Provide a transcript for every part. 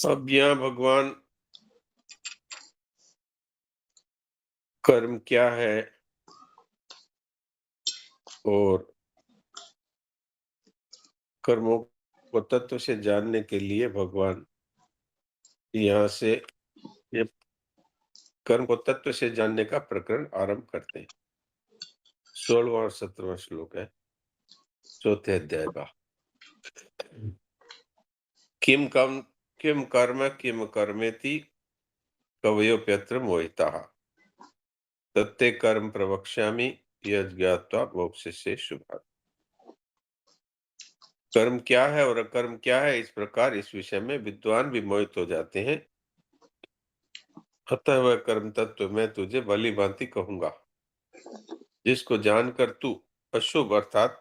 अब यहाँ भगवान कर्म क्या है और कर्मों को तत्व से जानने के लिए भगवान यहाँ से ये कर्म को तत्व से जानने का प्रकरण आरंभ करते हैं। 16वां और 17वां श्लोक है चौथे अध्याय का। किम कर्म किम कर्मेति कवयोप्यत्र मोहिताः तत्ते कर्म प्रवक्ष्यामि यद् ज्ञात्वा मोक्ष्यसे शुभात्। कर्म क्या है और अकर्म क्या है, इस प्रकार इस विषय में विद्वान भी मोहित हो जाते हैं। अतः वह कर्म तत्व मैं तुझे भली भांति कहूंगा, जिसको जानकर तू अशुभ अर्थात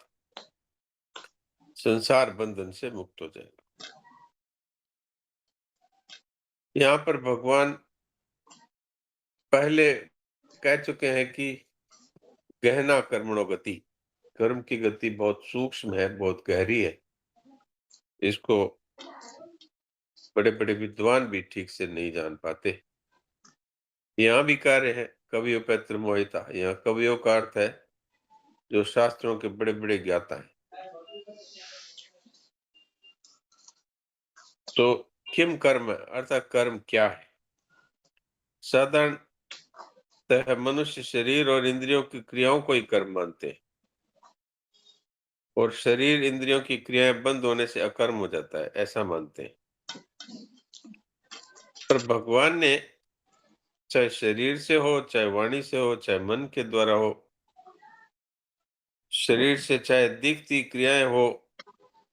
संसार बंधन से मुक्त हो जाएगा। यहाँ पर भगवान पहले कह चुके हैं कि गहना कर्मणो गति, कर्म की गति बहुत सूक्ष्म है, बहुत गहरी है। इसको बड़े बड़े विद्वान भी ठीक से नहीं जान पाते। यहाँ भी कार्य है कवियों पैत्र मोहिता। यहाँ कवियों का अर्थ है जो शास्त्रों के बड़े बड़े ज्ञाता हैं। तो किम कर्म अर्थात कर्म क्या है। साधारणतः मनुष्य शरीर और इंद्रियों की क्रियाओं को ही कर्म मानते हैं और शरीर इंद्रियों की क्रियाएं बंद होने से अकर्म हो जाता है, ऐसा मानते हैं। पर भगवान ने चाहे शरीर से हो, चाहे वाणी से हो, चाहे मन के द्वारा हो, शरीर से चाहे दिखती क्रियाएं हो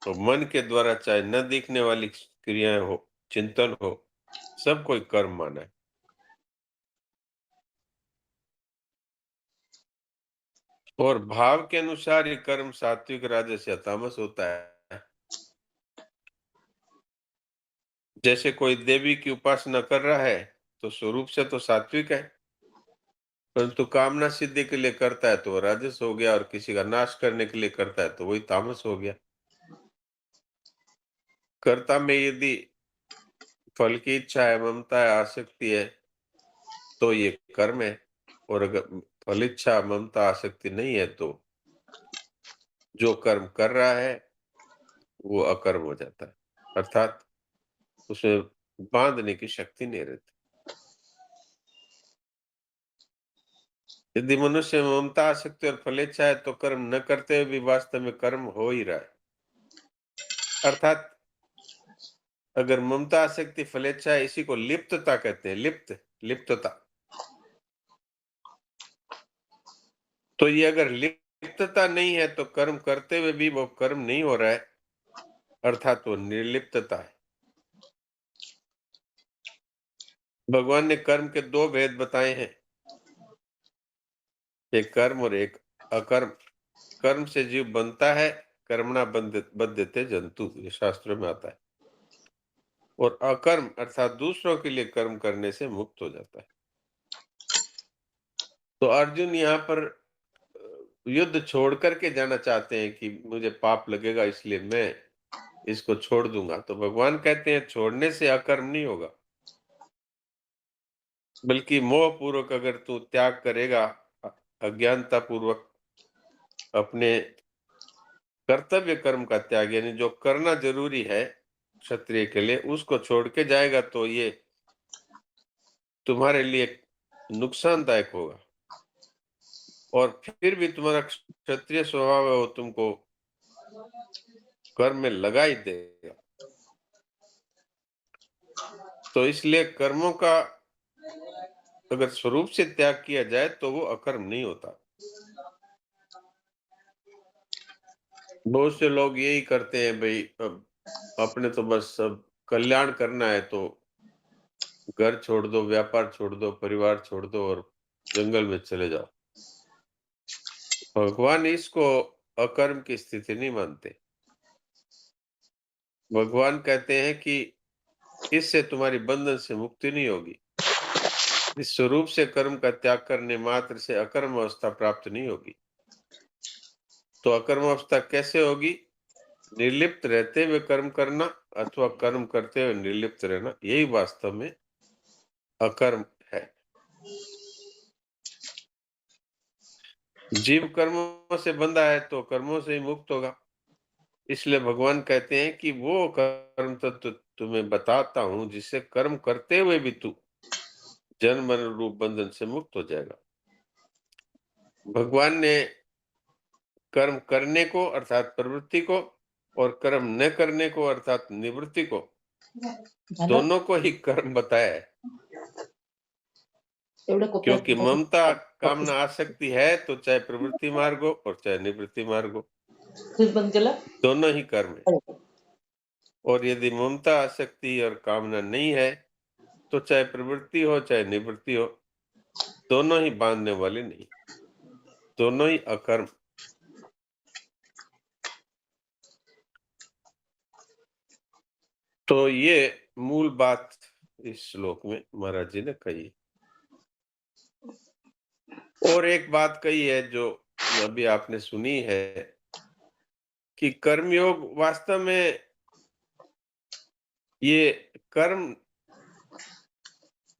तो मन के द्वारा चाहे न दिखने वाली क्रियाएं हो, चिंतन हो, सब कोई कर्म माना है। और भाव के अनुसार ही कर्म सात्विक, राजस या तामस होता है। जैसे कोई देवी की उपासना कर रहा है तो स्वरूप से तो सात्विक है, परंतु कामना सिद्धि के लिए करता है तो वो राजस हो गया, और किसी का नाश करने के लिए करता है तो वही तामस हो गया। कर्ता में यदि फल की इच्छा है, ममता है, आसक्ति है तो ये कर्म है, और अगर फल इच्छा, ममता, आसक्ति नहीं है तो जो कर्म कर रहा है वो अकर्म हो जाता है, अर्थात उसमें बांधने की शक्ति नहीं रहती। यदि मनुष्य में ममता, आसक्ति और फलेच्छा है तो कर्म न करते हुए भी वास्तव में कर्म हो ही रहा है। अर्थात अगर ममता, आसक्ति, फलेच्छा है, इसी को लिप्तता कहते हैं। लिप्तता। तो ये अगर लिप्तता नहीं है तो कर्म करते हुए भी वो कर्म नहीं हो रहा है, अर्थात वो निर्लिप्तता है। भगवान ने कर्म के दो भेद बताए हैं, एक कर्म और एक अकर्म। कर्म से जीव बनता है, कर्मणा बध्यते जंतु, ये शास्त्रों में आता है। और अकर्म अर्थात दूसरों के लिए कर्म करने से मुक्त हो जाता है। तो अर्जुन यहाँ पर युद्ध छोड़ करके जाना चाहते हैं कि मुझे पाप लगेगा इसलिए मैं इसको छोड़ दूंगा। तो भगवान कहते हैं छोड़ने से अकर्म नहीं होगा, बल्कि मोह पूर्वक अगर तू त्याग करेगा, अज्ञानता पूर्वक अपने कर्तव्य कर्म का त्याग, यानी जो करना जरूरी है क्षत्रिय के लिए, उसको छोड़ के जाएगा तो ये तुम्हारे लिए नुकसानदायक होगा। और फिर भी तुम्हारा क्षत्रिय स्वभाव है, वो तुमको कर्म में लगा ही देगा। तो इसलिए कर्मों का अगर स्वरूप से त्याग किया जाए तो वो अकर्म नहीं होता। बहुत से लोग यही करते हैं, भाई अब अपने तो बस सब कल्याण करना है तो घर छोड़ दो, व्यापार छोड़ दो, परिवार छोड़ दो और जंगल में चले जाओ। भगवान इसको अकर्म की स्थिति नहीं मानते। भगवान कहते हैं कि इससे तुम्हारी बंधन से मुक्ति नहीं होगी। इस स्वरूप से कर्म का त्याग करने मात्र से अकर्म अवस्था प्राप्त नहीं होगी। तो अकर्म अवस्था कैसे होगी? निर्लिप्त रहते हुए कर्म करना अथवा कर्म करते हुए निर्लिप्त रहना, यही वास्तव में अकर्म है। जीव कर्मों से बंधा है तो कर्मों से ही मुक्त होगा। इसलिए भगवान कहते हैं कि वो कर्म तत्व तुम्हें बताता हूं जिससे कर्म करते हुए भी तू जन्म मरण रूप बंधन से मुक्त हो जाएगा। भगवान ने कर्म करने को अर्थात प्रवृत्ति को और कर्म न करने को अर्थात निवृत्ति को, दोनों को ही कर्म बताया है। क्योंकि ममता कामना आसक्ति है तो चाहे प्रवृत्ति मार्ग हो और चाहे निवृत्ति मार्ग हो, दोनों ही कर्म है। और यदि ममता आसक्ति और कामना नहीं है तो चाहे प्रवृत्ति हो चाहे निवृत्ति हो, दोनों ही बांधने वाले नहीं, दोनों ही अकर्म। तो ये मूल बात इस श्लोक में महाराज जी ने कही। और एक बात कही है जो अभी आपने सुनी है कि कर्मयोग वास्तव में ये कर्म,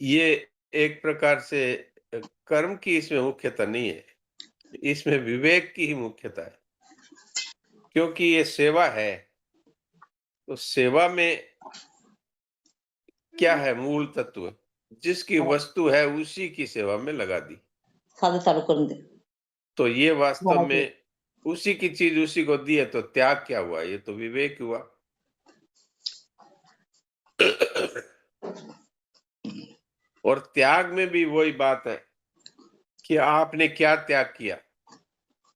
ये एक प्रकार से कर्म की इसमें मुख्यता नहीं है, इसमें विवेक की ही मुख्यता है। क्योंकि ये सेवा है, तो सेवा में क्या है मूल तत्व, जिसकी वस्तु है उसी की सेवा में लगा दी। तो ये वास्तव में उसी की चीज उसी को दी है, तो त्याग क्या हुआ? ये तो विवेक हुआ। और त्याग में भी वही बात है कि आपने क्या त्याग किया।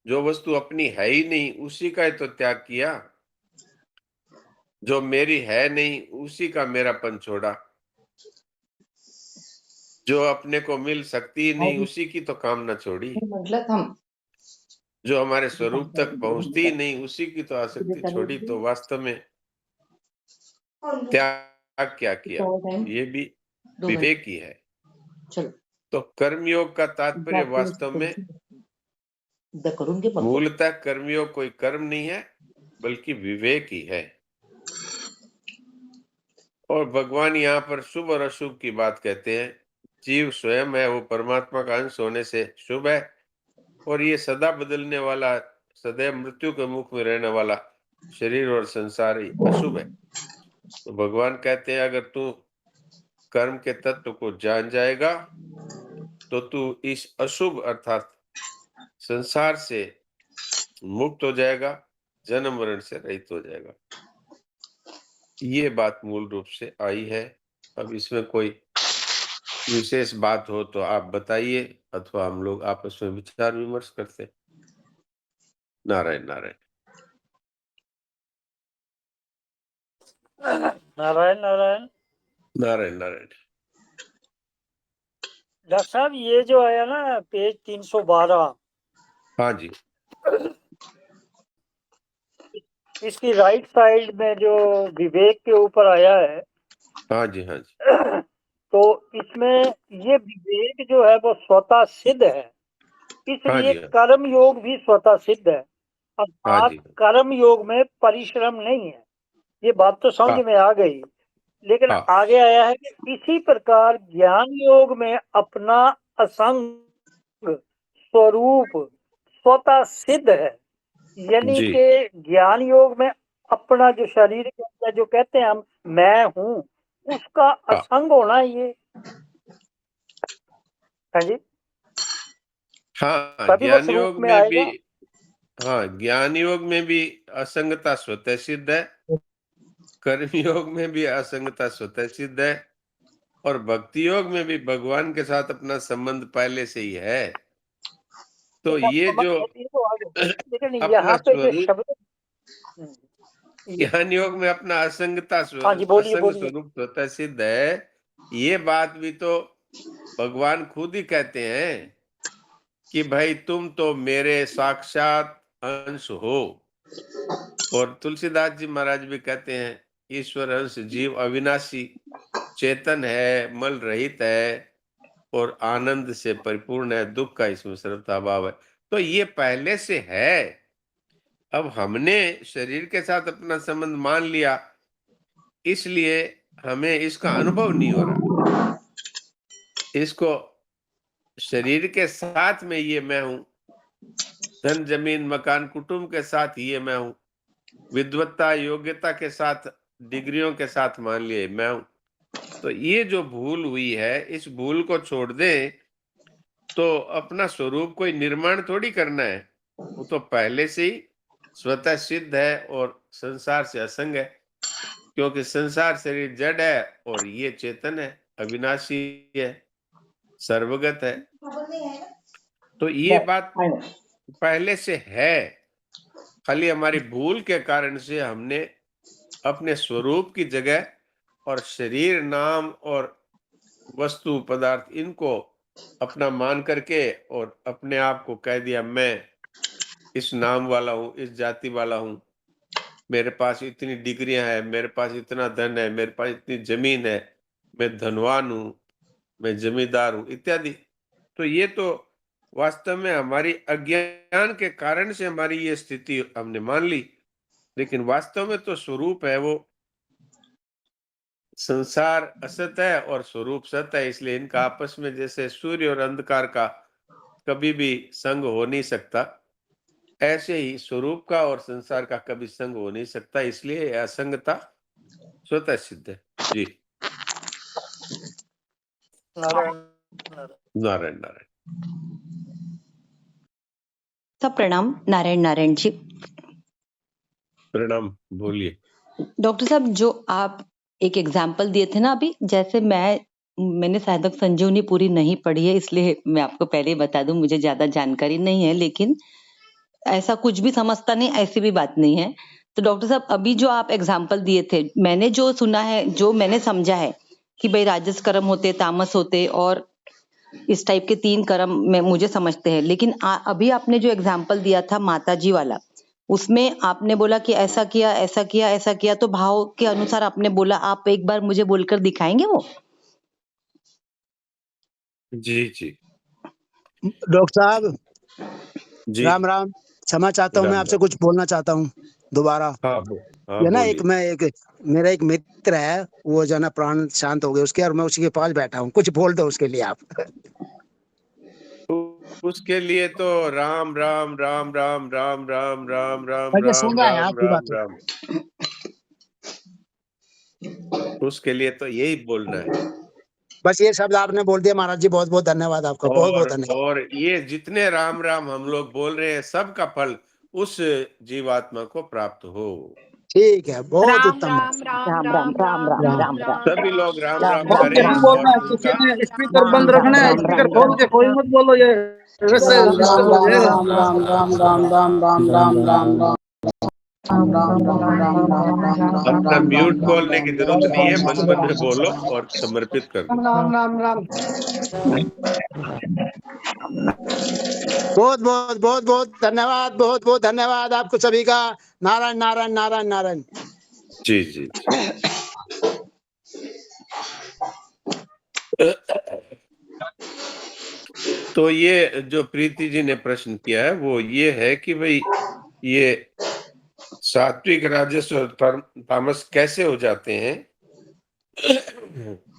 जो वस्तु अपनी है ही नहीं उसी का ही तो त्याग किया, जो मेरी है नहीं उसी का मेरापन छोड़ा, जो अपने को मिल सकती ही नहीं उसी की तो कामना छोड़ी, जो हमारे स्वरूप तक पहुंचती ही नहीं उसी की तो आसक्ति छोड़ी। तो वास्तव में त्याग क्या किया? ये भी विवेक ही है। तो कर्मयोग का तात्पर्य वास्तव में मूलतः कर्मयोग कोई कर्म नहीं है बल्कि विवेक ही है। और भगवान यहाँ पर शुभ और अशुभ की बात कहते हैं। जीव स्वयं है, वो परमात्मा का अंश होने से शुभ है, और ये सदा बदलने वाला, सदैव मृत्यु के मुख में रहने वाला शरीर और संसार ही अशुभ है। तो भगवान कहते हैं अगर तू कर्म के तत्व को जान जाएगा तो तू इस अशुभ अर्थात संसार से मुक्त हो जाएगा, जन्म मरण से रहित हो जाएगा। ये बात मूल रूप से आई है। अब इसमें कोई विशेष बात हो तो आप बताइए, अथवा हम लोग आपस में विचार विमर्श करते। नारायण नारायण। नारायण नारायण नारायण नारायण। डॉक्टर साहब ये जो आया ना पेज 312, हाँ जी, इसकी राइट साइड में जो विवेक के ऊपर आया है, हाँ जी, हाँ जी, तो इसमें ये विवेक जो है वो स्वतः सिद्ध है, हाँ इसलिए जी, हाँ, कर्म योग भी स्वतः सिद्ध है। अब हाँ बात जी, कर्म योग में परिश्रम नहीं है, ये बात तो हाँ, समझ में आ गई। लेकिन हाँ, आगे आया है कि इसी प्रकार ज्ञान योग में अपना असंग स्वरूप स्वतः सिद्ध है। यानी जी, कि ज्ञान योग में अपना जो शरीर के अंदर जो कहते हैं हम मैं हूं, उसका हाँ, असंग होना ये। हाँ जी, हाँ, तभी वो ज्ञान स्वरूप योग में में भी, आएगा। हाँ, ज्ञान योग में भी असंगता स्वतः सिद्ध है, कर्म योग में भी असंगता स्वतः सिद्ध है, और भक्ति योग में भी भगवान के साथ अपना संबंध पहले से ही है। तो ये समझ जो होती है तो आगे, लेकिन अपना यहाँ पे जो स्वरूप, शब्द ज्ञान योग में अपना हाँ जी, बोलिए असंग बोलिए। स्वरूप स्वतः सिद्ध है, ये बात भी तो भगवान खुद ही कहते हैं कि भाई तुम तो मेरे साक्षात अंश हो। और तुलसीदास जी महाराज भी कहते हैं ईश्वर अंश जीव अविनाशी चेतन है, मल रहित है और आनंद से परिपूर्ण है, दुख का इसमें सर्वथा अभाव है। तो ये पहले से है। अब हमने शरीर के साथ अपना संबंध मान लिया, इसलिए हमें इसका अनुभव नहीं हो रहा। इसको शरीर के साथ में ये मैं हूँ, धन, जमीन, मकान, कुटुंब के साथ ये मैं हूँ, विद्वत्ता, योग्यता के साथ, डिग्रियों के साथ मान लिए मैं हूँ। तो ये जो भूल हुई है, इस भूल को छोड़ दें, तो अपना स्वरूप कोई निर्माण थोड़ी करना है। वो तो पहले से ही स्वतः सिद्ध है और संसार से असंग है। क्योंकि संसार शरीर जड़ है और ये चेतन है, अविनाशी है, सर्वगत है। तो ये बात पहले से है, खाली हमारी भूल के कारण से हमने अपने स्वरूप की जगह और शरीर, नाम और वस्तु, पदार्थ, इनको अपना मान करके और अपने आप को कह दिया मैं इस नाम वाला हूँ, इस जाति वाला हूँ, मेरे पास इतनी डिग्रियां हैं, मेरे पास इतना धन है, मेरे पास इतनी जमीन है, मैं धनवान हूँ, मैं जमींदार हूँ, इत्यादि। तो ये तो वास्तव में हमारी अज्ञान के कारण से हमारी ये स्थिति हमने मान ली, लेकिन वास्तव में तो स्वरूप है वो, संसार असत है और स्वरूप सत्य है। इसलिए इनका आपस में जैसे सूर्य और अंधकार का कभी भी संग हो नहीं सकता, ऐसे ही स्वरूप का और संसार का कभी संग हो नहीं सकता। इसलिए असंगता स्वतः सिद्ध है। जी, नारायण नारायण नारायण। सब प्रणाम। नारायण नारायण जी। प्रणाम, बोलिए। डॉक्टर साहब, जो आप एक एग्जाम्पल दिए थे ना अभी, जैसे मैंने शायद तक संजीवनी पूरी नहीं पढ़ी है, इसलिए मैं आपको पहले ही बता दूं, मुझे ज्यादा जानकारी नहीं है, लेकिन ऐसा कुछ भी समझता नहीं, ऐसी भी बात नहीं है। तो डॉक्टर साहब, अभी जो आप एग्जाम्पल दिए थे, मैंने जो सुना है, जो मैंने समझा है कि भाई राजस कर्म होते, तामस होते और इस टाइप के 3 कर्म में मुझे समझते हैं। लेकिन अभी आपने जो एग्जाम्पल दिया था माताजी वाला, उसमें आपने बोला कि ऐसा किया, ऐसा किया, ऐसा किया, तो भाव के अनुसार आपने बोला। आप एक बार मुझे बोलकर दिखाएंगे वो? जी जी डॉक्टर साहब, जी। राम राम। क्षमा चाहता हूँ, मैं राम आपसे राम। कुछ बोलना चाहता हूँ दोबारा। हाँ हाँ, ये ना बोलिए। मेरा एक मित्र है, वो जो है ना प्राण शांत हो गए उसके, और मैं उसी के पास बैठा हूँ। कुछ बोल दो उसके लिए आप। उसके लिए तो राम राम राम राम राम राम राम राम अच्छा, राम समझा है राम आपकी राम बात। राम। उसके लिए तो यही बोलना है। बस ये शब्द आपने बोल दिया महाराज जी, बहुत बहुत धन्यवाद आपका, बहुत बहुत धन्यवाद। और ये जितने राम राम हम लोग बोल रहे हैं, सबका फल उस जीवात्मा को प्राप्त हो। ठीक है, बहुत राम उत्तम। राम राम राम राम राम राम राम राम राम राम। सभी लोग राम राम राम राम करें बहुत राम और बोलना है, किसी उनका ने स्पीकर राम बंद राम रखना है, राम स्पीकर राम खोल राम के कोई मत बोलो, ये वैसे राम डिस्टर्ब राम हो राम जाएगा। राम राम राम राम राम राम राम राम राम राम राम राम राम राम राम अपना राम म्यूट राम खोलने की जरूरत नहीं है, मन मन में बोलो राम और समर्पित कर दो। राम राम राम। बहुत बहुत बहुत बहुत धन्यवाद, बहुत बहुत धन्यवाद आपको सभी का। नारायण नारायण नारायण नारायण। जी जी जी। तो ये जो प्रीति जी ने प्रश्न किया है वो ये है कि भाई ये सात्विक, राजस और तामस कैसे हो जाते हैं।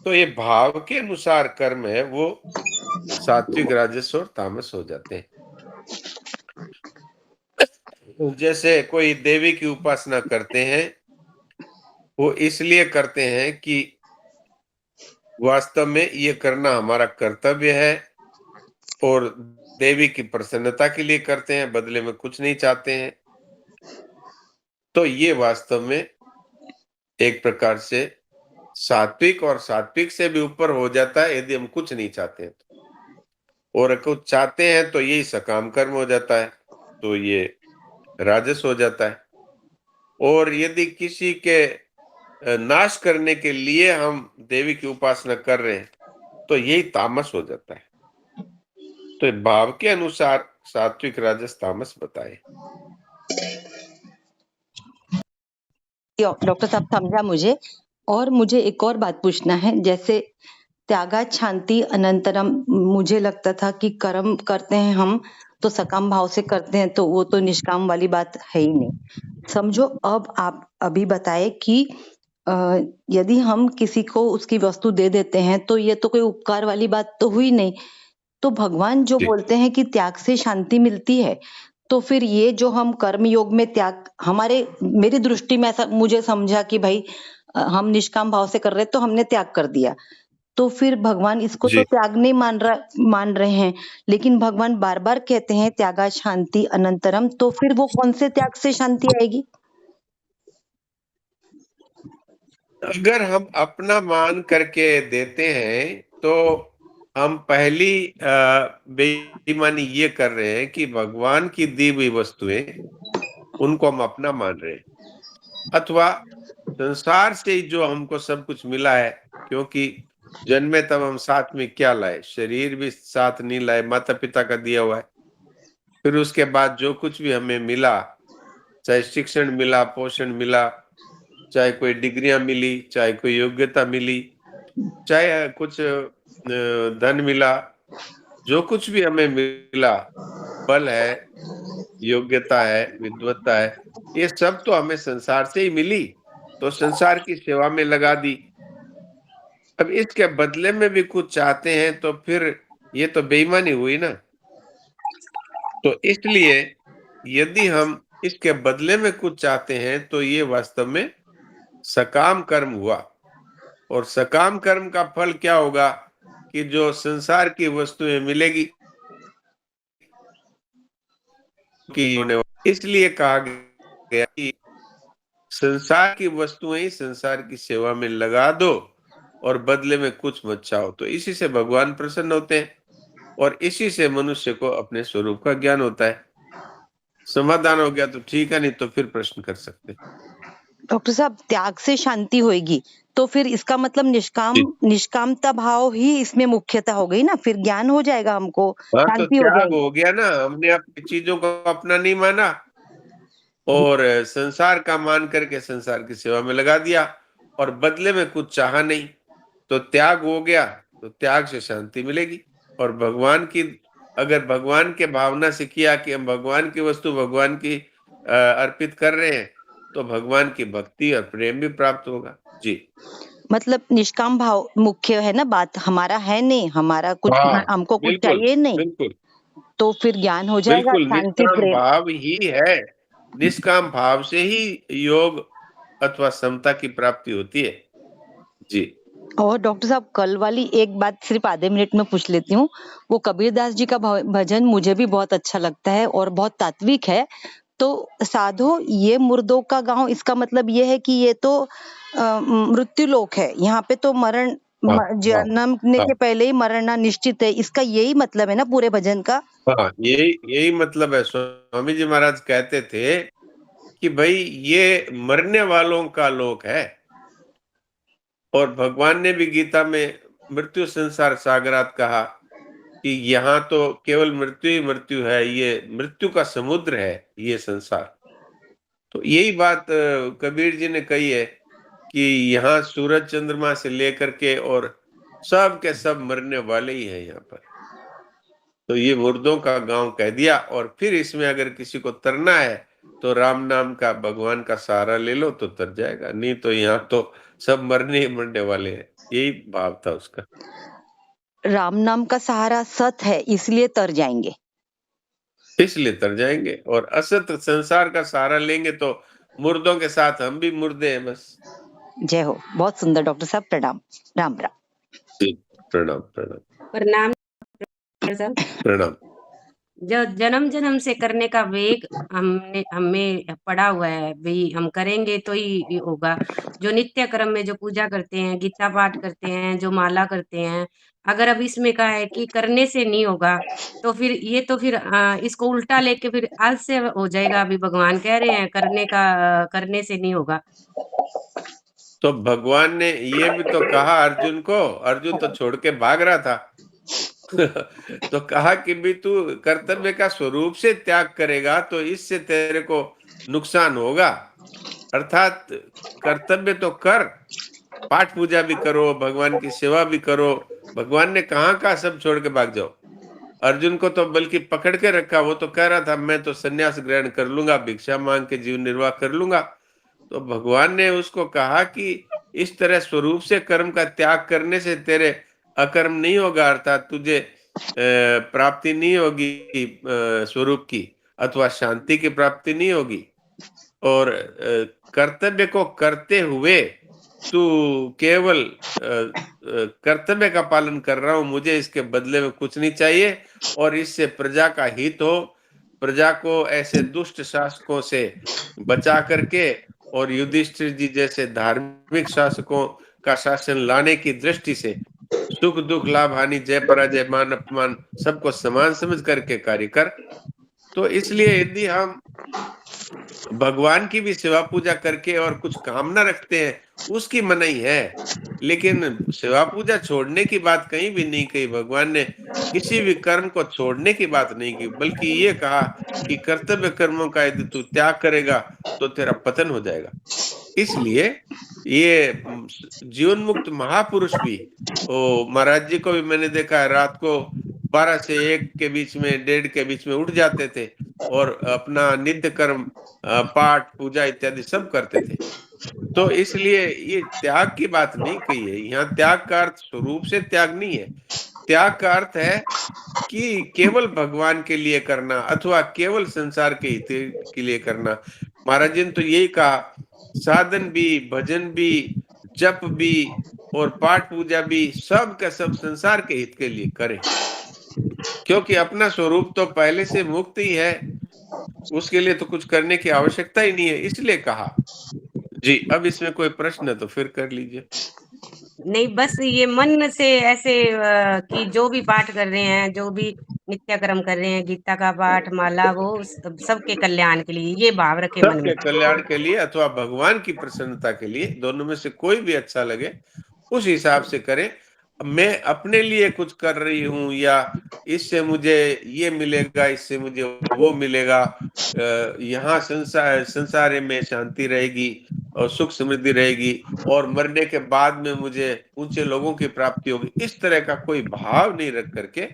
तो ये भाव के अनुसार कर्म है, वो सात्विक, राजस और तामस हो जाते हैं। जैसे कोई देवी की उपासना करते हैं, वो इसलिए करते हैं कि वास्तव में ये करना हमारा कर्तव्य है और देवी की प्रसन्नता के लिए करते हैं, बदले में कुछ नहीं चाहते हैं। तो ये वास्तव में एक प्रकार से सात्विक और सात्विक से भी ऊपर हो जाता है यदि हम कुछ नहीं चाहते हैं और कुछ चाहते हैं तो यही सकाम कर्म हो जाता है, तो ये राजस हो जाता है। और यदि किसी के नाश करने के लिए हम देवी की उपासना कर रहे हैं तो यही तामस हो जाता है। तो भाव के अनुसार सात्विक, राजस, तामस बताए। डॉक्टर साहब, समझा मुझे। और मुझे एक और बात पूछना है, जैसे त्यागा शांति अनंतरम, मुझे लगता था कि कर्म करते हैं हम तो सकाम भाव से करते हैं तो वो तो निष्काम वाली बात है ही नहीं। समझो अब आप अभी बताए कि यदि हम किसी को उसकी वस्तु दे देते हैं तो ये तो कोई उपकार वाली बात तो हुई नहीं। तो भगवान जो जी बोलते हैं कि त्याग से शांति मिलती है, तो फिर ये जो हम कर्म योग में त्याग मेरी दृष्टि में ऐसा मुझे समझा कि भाई हम निष्काम भाव से कर रहे तो हमने त्याग कर दिया। तो फिर भगवान इसको तो जी त्याग नहीं मान रहे हैं, लेकिन भगवान बार-बार कहते हैं त्यागा शांति अनंतरम, तो फिर वो कौन से त्याग से शांति आएगी? अगर हम अपना मान करके देते हैं तो हम पहली बेईमानी ये कर रहे हैं कि भगवान की दी हुई वस्तुएं उनको हम अपना मान रहे हैं, अथवा संसार से ही जो हमको सब कुछ मिला है, क्योंकि जन्मे तब हम साथ में क्या लाए, शरीर भी साथ नहीं लाए, माता पिता का दिया हुआ है। फिर उसके बाद जो कुछ भी हमें मिला, चाहे शिक्षण मिला, पोषण मिला, चाहे कोई डिग्रियां मिली, चाहे कोई योग्यता मिली, चाहे कुछ धन मिला, जो कुछ भी हमें मिला, बल है, योग्यता है, विद्वत्ता है, ये सब तो हमें संसार से ही मिली, तो संसार की सेवा में लगा दी। अब इसके बदले में भी कुछ चाहते हैं तो फिर ये तो बेईमानी हुई ना। तो इसलिए यदि हम इसके बदले में कुछ चाहते हैं तो ये वास्तव में सकाम कर्म हुआ, और सकाम कर्म का फल क्या होगा कि जो संसार की वस्तुएं मिलेगी कि इसलिए कहा गया कि संसार की वस्तुएं ही संसार की सेवा में लगा दो और बदले में कुछ मत चाहो, तो इसी से भगवान प्रसन्न होते हैं और इसी से मनुष्य को अपने स्वरूप का ज्ञान होता है। समाधान हो गया तो ठीक है, नहीं तो फिर प्रश्न कर सकते हैं। डॉक्टर साहब, त्याग से शांति होएगी, तो फिर इसका मतलब जी निष्कामता भाव ही इसमें मुख्यता हो गई ना, फिर ज्ञान हो जाएगा हमको, हाँ, तो शांति हो त्याग जाएगी। हो गया ना, हमने अपनी चीजों को अपना नहीं माना और संसार का मान करके संसार की सेवा में लगा दिया और बदले में कुछ चाहा नहीं, तो त्याग हो गया, तो त्याग से शांति मिलेगी। और भगवान की, अगर भगवान के भावना से किया कि हम भगवान की वस्तु भगवान की अर्पित कर रहे हैं, तो भगवान की भक्ति और प्रेम भी प्राप्त होगा। जी मतलब निष्काम भाव मुख्य है ना, बात हमारा है नहीं, हमारा कुछ हाँ, हमको कुछ बिल्कुल चाहिए नहीं, बिल्कुल तो फिर ज्ञान हो जाएगा, बिल्कुल, शांति निष्काम प्रेम। भाव ही है। निष्काम भाव से ही योग अथवा समता की प्राप्ति होती है। जी और डॉक्टर साहब, कल वाली एक बात सिर्फ आधे मिनट में पूछ लेती हूँ। वो कबीरदास जी का भजन मुझे भी बहुत अच्छा लगता है और बहुत तात्विक है। तो साधो ये मुर्दों का गांव, इसका मतलब ये है कि ये तो मृत्यु लोक है, यहाँ पे तो हाँ हाँ जन्मने हाँ के पहले ही मरना निश्चित है, इसका यही मतलब है ना पूरे भजन का? हाँ, यही यही मतलब है। स्वामी जी महाराज कहते थे कि भाई ये मरने वालों का लोक है, और भगवान ने भी गीता में मृत्यु संसार सागरात कहा कि यहाँ तो केवल मृत्यु ही मृत्यु है, ये मृत्यु का समुद्र है ये संसार। तो यही बात कबीर जी ने कही है कि यहाँ सूरज चंद्रमा से लेकर के और सब के सब मरने वाले ही हैं यहाँ पर। तो ये मुर्दों का गांव कह दिया, और फिर इसमें अगर किसी को तरना है तो राम नाम का भगवान का सहारा ले लो तो तर जाएगा, नहीं तो यहाँ तो सब मरने ही मरने वाले हैं। यही भाव था उसका। राम नाम का सहारा सत है, इसलिए तर जाएंगे। इसलिए तर जाएंगे, और असत संसार का सहारा लेंगे तो मुर्दों के साथ हम भी मुर्दे हैं बस। जय हो। बहुत सुंदर डॉक्टर साहब, प्रणाम। राम राम। जी, प्रणाम प्रणाम प्रणाम साहब। प्रणाम। जो जन्म जन्म से करने का वेग हमें पड़ा हुआ है, भाई हम करेंगे तो ही होगा। जो नित्य क्रम में जो पूजा करते हैं, गीता पाठ करते हैं, जो माला करते हैं, अगर अब इसमें कहा है कि करने से नहीं होगा, तो फिर ये तो फिर इसको उल्टा लेके फिर आज से हो जाएगा। अभी भगवान कह रहे हैं करने से नहीं होगा। तो भगवान ने ये भी तो कहा अर्जुन को, अर्जुन तो छोड़ के भाग रहा था। तो कहा कि भी तू कर्तव्य का स्वरूप से त्याग करेगा तो इससे तेरे को नुकसान होगा, अर्थात कर्तव्य तो कर, पाठ पूजा भी करो, भगवान की सेवा भी करो। भगवान ने कहाँ का सब छोड़ के भाग जाओ। अर्जुन को तो बल्कि पकड़ के रखा, वो तो कह रहा था मैं तो संन्यास ग्रहण कर लूंगा, भिक्षा मांग के जीवन निर्वाह कर लूंगा। तो भगवान ने उसको कहा कि इस तरह स्वरूप से कर्म का त्याग करने से तेरे अकर्म नहीं होगा, अर्थात तुझे प्राप्ति नहीं होगी स्वरूप की, अथवा शांति की प्राप्ति नहीं होगी। और कर्तव्य को करते हुए तू केवल कर्तव्य का पालन कर रहा हूं, मुझे इसके बदले में कुछ नहीं चाहिए, और इससे प्रजा का हित हो, प्रजा को ऐसे दुष्ट शासकों से बचा करके और युधिष्ठिर जी जैसे धार्मिक शासकों का शासन लाने की दृष्टि से सुख दुख लाभ हानि जय पराजय मान अपमान सबको समान समझ करके कार्य कर। तो इसलिए यदि हम भगवान की भी सेवा पूजा करके और कुछ कामना रखते हैं, उसकी मनाही है, लेकिन सेवा पूजा छोड़ने की बात कहीं भी नहीं कही। भगवान ने किसी भी कर्म को छोड़ने की बात नहीं की, बल्कि ये कहा कि कर्तव्य कर्मों का यदि तू त्याग करेगा तो तेरा पतन हो जाएगा। इसलिए ये जीवन मुक्त महापुरुष भी, ओ महाराज जी को भी मैंने देखा है, रात को 12 से 1 के बीच में, 1:30 के बीच में उठ जाते थे और अपना नित्य कर्म पाठ पूजा इत्यादि सब करते थे। तो इसलिए ये त्याग की बात नहीं कही है। यहाँ त्याग का अर्थ स्वरूप से त्याग नहीं है। त्याग का अर्थ है कि केवल भगवान के लिए करना अथवा केवल संसार के हित के लिए करना। महाराज जी ने तो यही कहा, साधन भी, भजन भी, जप भी और पाठ पूजा भी सब का सब संसार के हित के लिए करें, क्योंकि अपना स्वरूप तो पहले से मुक्त ही है, उसके लिए तो कुछ करने की आवश्यकता ही नहीं है, इसलिए कहा। जी, अब इसमें कोई प्रश्न है तो फिर कर लीजिए। नहीं, बस ये मन से ऐसे कि जो भी पाठ कर रहे हैं, जो भी नित्य कर्म कर रहे हैं, गीता का पाठ, माला, वो सबके कल्याण के लिए, ये भाव रखे मन में। सबके कल्याण के लिए अथवा भगवान की प्रसन्नता के लिए, दोनों में से कोई भी अच्छा लगे उस हिसाब से करें। मैं अपने लिए कुछ कर रही हूं या इससे मुझे ये मिलेगा, इससे मुझे वो मिलेगा, यहाँ संसार में शांति रहेगी और सुख समृद्धि रहेगी और मरने के बाद में मुझे ऊंचे लोगों की प्राप्ति होगी, इस तरह का कोई भाव नहीं रख करके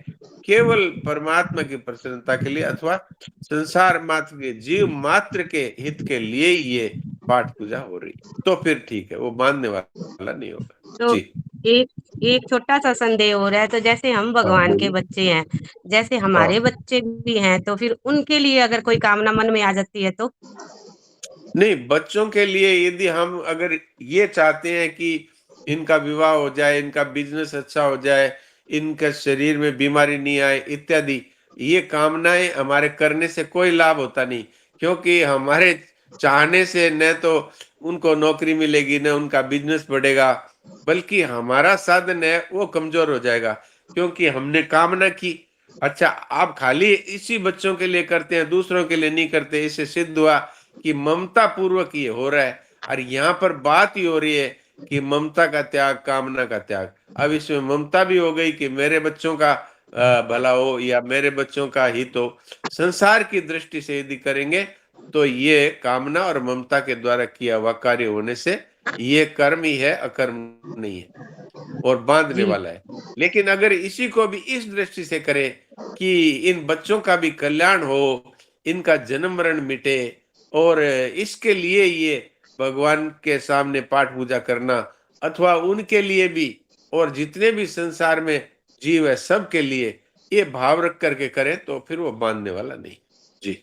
केवल परमात्मा की प्रसन्नता के लिए अथवा संसार मात्र के जीव मात्र के हित के लिए ही ये पाठ पूजा हो रही, तो फिर ठीक है, वो मानने वाला नहीं होगा। तो जी एक एक छोटा सा संदेह हो रहा है, तो जैसे हम हाँ भगवान के बोलिए। बच्चे हैं, जैसे हाँ हमारे बच्चे भी हैं, तो फिर उनके लिए अगर कोई कामना मन में आ जाती है तो? नहीं, बच्चों के लिए यदि हम अगर ये चाहते हैं कि इनका विवाह हो जाए, इनका बिजनेस अच्छा हो जाए, इनके शरीर में बीमारी नहीं आए इत्यादि, ये कामनाएं हमारे करने से कोई लाभ होता नहीं, क्योंकि हमारे चाहने से न तो उनको नौकरी मिलेगी, न उनका बिजनेस बढ़ेगा, बल्कि हमारा साधन है वो कमजोर हो जाएगा, क्योंकि हमने कामना की। अच्छा, आप खाली इसी बच्चों के लिए करते हैं, दूसरों के लिए नहीं करते, इससे सिद्ध हुआ कि ममता पूर्वक ये हो रहा है। और यहाँ पर बात ही हो रही है कि ममता का त्याग, कामना का त्याग। अब इसमें ममता भी हो गई कि मेरे बच्चों का भला हो या मेरे बच्चों का हित हो। संसार की दृष्टि से यदि करेंगे तो ये कामना और ममता के द्वारा किया हुआ कार्य होने से ये कर्म ही है, अकर्म नहीं है और बांधने जी, वाला है। लेकिन अगर इसी को भी इस दृष्टि से करें कि इन बच्चों का भी कल्याण हो, इनका जन्म मरण मिटे और इसके लिए ये भगवान के सामने पाठ पूजा करना अथवा उनके लिए भी और जितने भी संसार में जीव है सबके लिए ये भाव रख करके करें तो फिर वो बांधने वाला नहीं। जी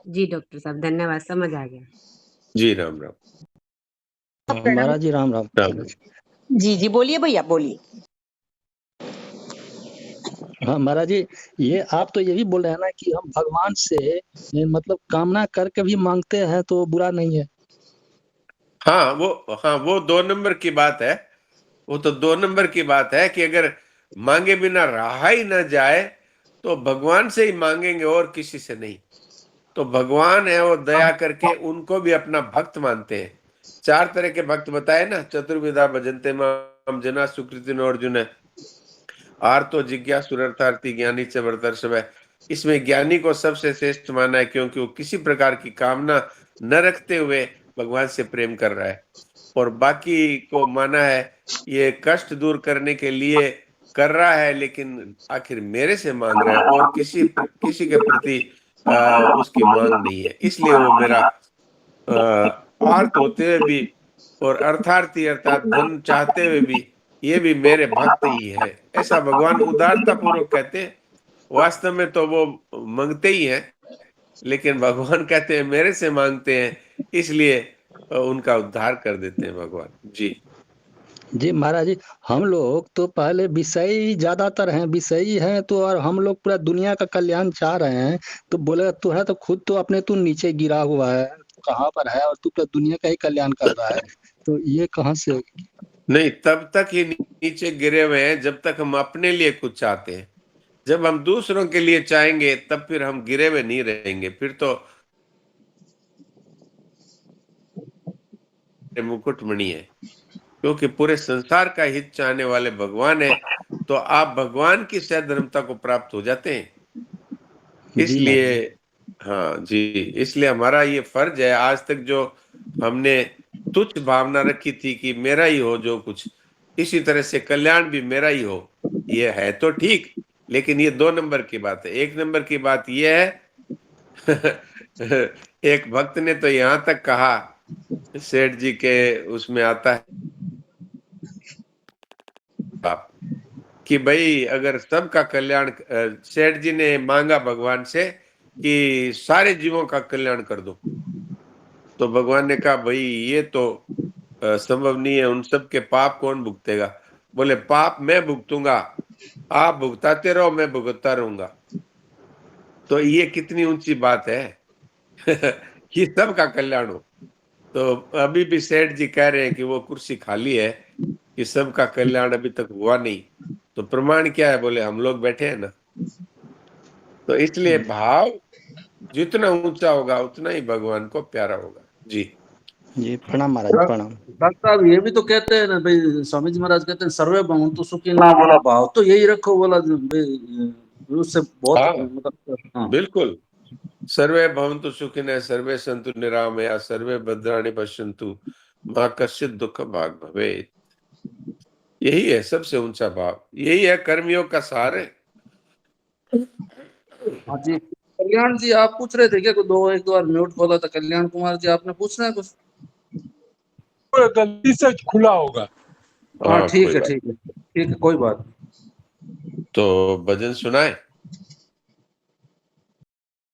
जी डॉक्टर साहब, धन्यवाद, समझ आ गया। जी, राम राम। महाराज जी राम राम। राम राम। जी जी बोलिए भैया, बोलिए। हाँ महाराज जी, ये आप तो ये भी बोल रहे हैं ना कि हम भगवान से मतलब कामना करके भी मांगते हैं तो बुरा नहीं है। हाँ वो 2 नंबर की बात है। वो तो 2 नंबर की बात है कि अगर मांगे बिना रहा ही ना जाए तो भगवान से ही मांगेंगे और किसी से नहीं। तो भगवान है वो दया करके उनको भी अपना भक्त मानते हैं। 4 तरह के भक्त बताए ना, चतुर्विधा भजन्ते माम जना सुकृतिनो अर्जुन, आर्तो जिज्ञासुरर्थार्थी ज्ञानी च वरदर्शव। इसमें ज्ञानी को सबसे श्रेष्ठ माना है क्योंकि वो किसी प्रकार की कामना न रखते हुए भगवान से प्रेम कर रहा है, और बाकी को माना है ये कष्ट दूर करने के लिए कर रहा है, लेकिन आखिर मेरे से मांग रहा है और किसी के प्रति उसकी मांग नहीं है, इसलिए वो मेरा आर्त होते हुए भी और अर्थार्थी अर्थात धन चाहते हुए भी ये भी मेरे भक्त ही है, ऐसा भगवान उदारता पूर्वक कहते हैं। वास्तव में तो वो मांगते ही हैं, लेकिन भगवान कहते हैं मेरे से मांगते हैं, इसलिए उनका उद्धार कर देते हैं भगवान। जी जी महाराज जी, हम लोग तो पहले विषयी ज्यादातर हैं, विषयी हैं तो, और हम लोग पूरा दुनिया का कल्याण चाह रहे हैं, तो बोले तू है तो खुद तो अपने तू नीचे गिरा हुआ है, तू कहाँ पर है और तू पूरा दुनिया का ही कल्याण कर रहा है, तो ये कहाँ से? नहीं, तब तक ही नीचे गिरे हुए हैं जब तक हम अपने लिए कुछ चाहते हैं। जब हम दूसरों के लिए चाहेंगे तब फिर हम गिरे हुए नहीं रहेंगे, फिर तो मुकुटमणि है, क्योंकि पूरे संसार का हित चाहने वाले भगवान है, तो आप भगवान की सधर्मता को प्राप्त हो जाते हैं। जी इसलिए महाराज। हाँ जी, इसलिए हमारा ये फर्ज है, आज तक जो हमने तुच्छ भावना रखी थी कि मेरा ही हो जो कुछ, इसी तरह से कल्याण भी मेरा ही हो, ये है तो ठीक, लेकिन ये 2 नंबर की बात है। 1 नंबर की बात ये है एक भक्त ने तो यहाँ तक कहा, सेठ जी के उसमें आता है आप, कि भाई अगर सबका कल्याण, सेठ जी ने मांगा भगवान से कि सारे जीवों का कल्याण कर दो, तो भगवान ने कहा भाई ये तो संभव नहीं है, उन सब के पाप कौन भुगतेगा? बोले पाप मैं भुगतूंगा, आप भुगताते रहो, मैं भुगतता रहूंगा। तो ये कितनी ऊंची बात है कि सबका कल्याण हो। तो अभी भी सेठ जी कह रहे हैं कि वो कुर्सी खाली है, कि सबका कल्याण अभी तक हुआ नहीं, तो प्रमाण क्या है? बोले हम लोग बैठे हैं ना। तो इसलिए भाव जितना ऊंचा होगा उतना ही भगवान को प्यारा होगा। जी जी प्रणाम महाराज, प्रणाम। डॉक्टर साहब ये भी तो कहते हैं ना भाई, स्वामी जी महाराज कहते हैं सर्वे भवन्तु सुखिनः, बोला भाव तो यही रखो, बोला भाई, उससे बहुत हाँ मतलब हाँ। बिल्कुल, सर्वे भवन्तु सुखिनः, सर्वे सन्तु निरामया, सर्वे भद्राणि पश्यन्तु, मां कश्चित् दुःख भाग् भवेत्। यही है सबसे ऊंचा भाव, यही है कर्मयोग का सार है। हाँ जी, कल्याण जी आप पूछ रहे थे क्या? एक दो बार म्यूट खोला था। कल्याण कुमार जी आपने पूछना है कुछ? गलती से खुला होगा। हाँ हाँ ठीक कोई है बात, ठीक है ठीक है, कोई बात नहीं। तो भजन सुनाए।